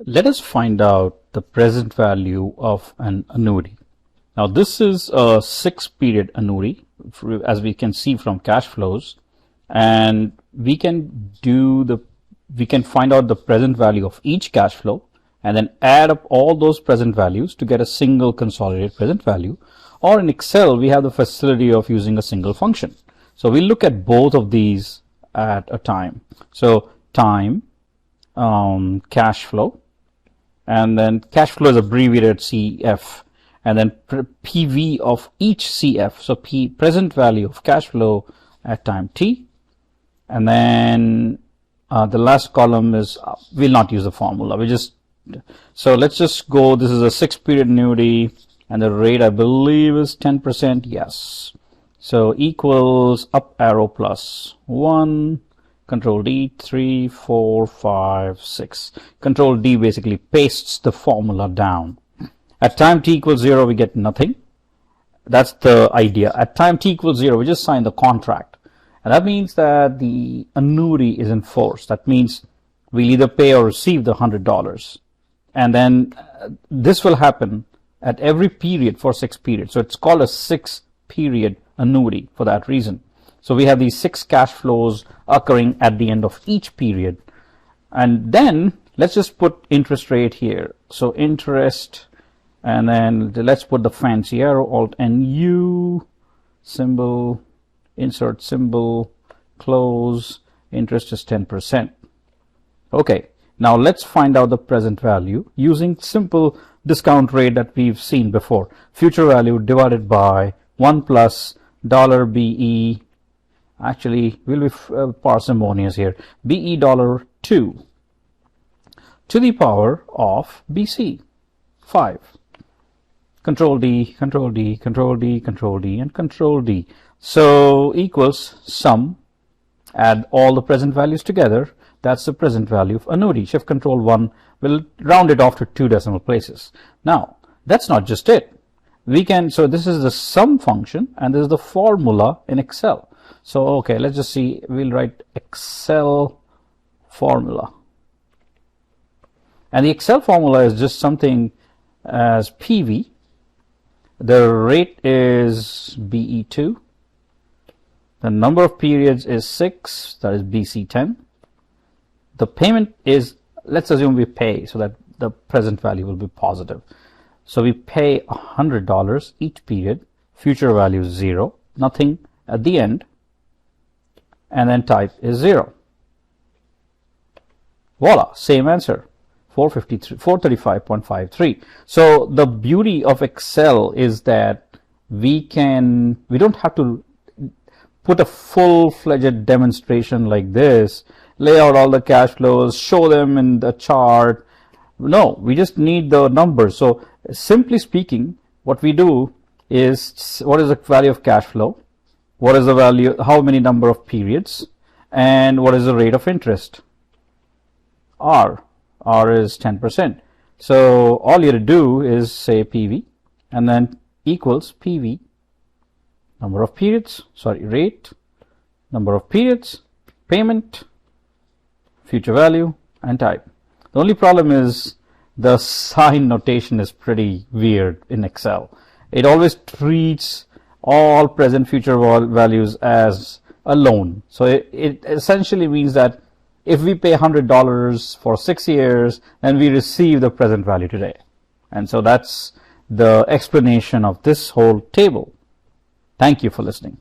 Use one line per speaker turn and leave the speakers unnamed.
Let us find out the present value of an annuity. Now this is a 6-period annuity, as we can see from cash flows, and we can find out the present value of each cash flow and then add up all those present values to get a single consolidated present value. Or in Excel, we have the facility of using a single function. So we'll look at both of these at a time. So time, cash flow, and then cash flow is abbreviated CF, and then PV of each CF, so present value of cash flow at time t, and then the last column is, we'll not use the formula, so let's just go, this is a 6-period annuity, and the rate I believe is 10%, yes, so equals up arrow plus 1, Control D, 3, 4, 5, 6. Control D basically pastes the formula down. At time t equals 0, we get nothing. That's the idea. At time t equals 0, we just sign the contract. And that means that the annuity is in force. That means we'll either pay or receive the $100. And then this will happen at every period for 6 periods. So it's called a 6-period annuity for that reason. So we have these 6 cash flows occurring at the end of each period. And then let's just put interest rate here. So interest, and then let's put the fancy arrow, Alt N U, symbol, insert symbol, close, interest is 10%. Okay, now let's find out the present value using simple discount rate that we've seen before. Future value divided by 1 plus $BE. Actually, we'll be parsimonious here. BE $2 to the power of BC 5. Control D, Control D, Control D, Control D, and Control D. So equals sum. Add all the present values together. That's the present value of annuity. Shift Control 1 will round it off to 2 decimal places. Now, that's not just it. So this is the sum function, and this is the formula in Excel. So, okay, let's just see, we'll write Excel formula. And the Excel formula is just something as PV. The rate is BE2. The number of periods is 6, that is BC10. The payment is, let's assume we pay so that the present value will be positive. So we pay $100 each period, future value is 0, nothing at the end, and then type is 0. Voila, same answer, 435.53. So the beauty of Excel is that we don't have to put a full-fledged demonstration like this, lay out all the cash flows, show them in the chart. No, we just need the numbers. So simply speaking, what we do is, what is the value of cash flow? What is the value, how many number of periods, and what is the rate of interest? R is 10%. So all you have to do is say PV, and then equals PV, number of periods, rate, number of periods, payment, future value, and type. The only problem is the sign notation is pretty weird in Excel. It always treats all present future values as a loan. So it essentially means that if we pay $100 for 6 years, then we receive the present value today. And so that's the explanation of this whole table. Thank you for listening.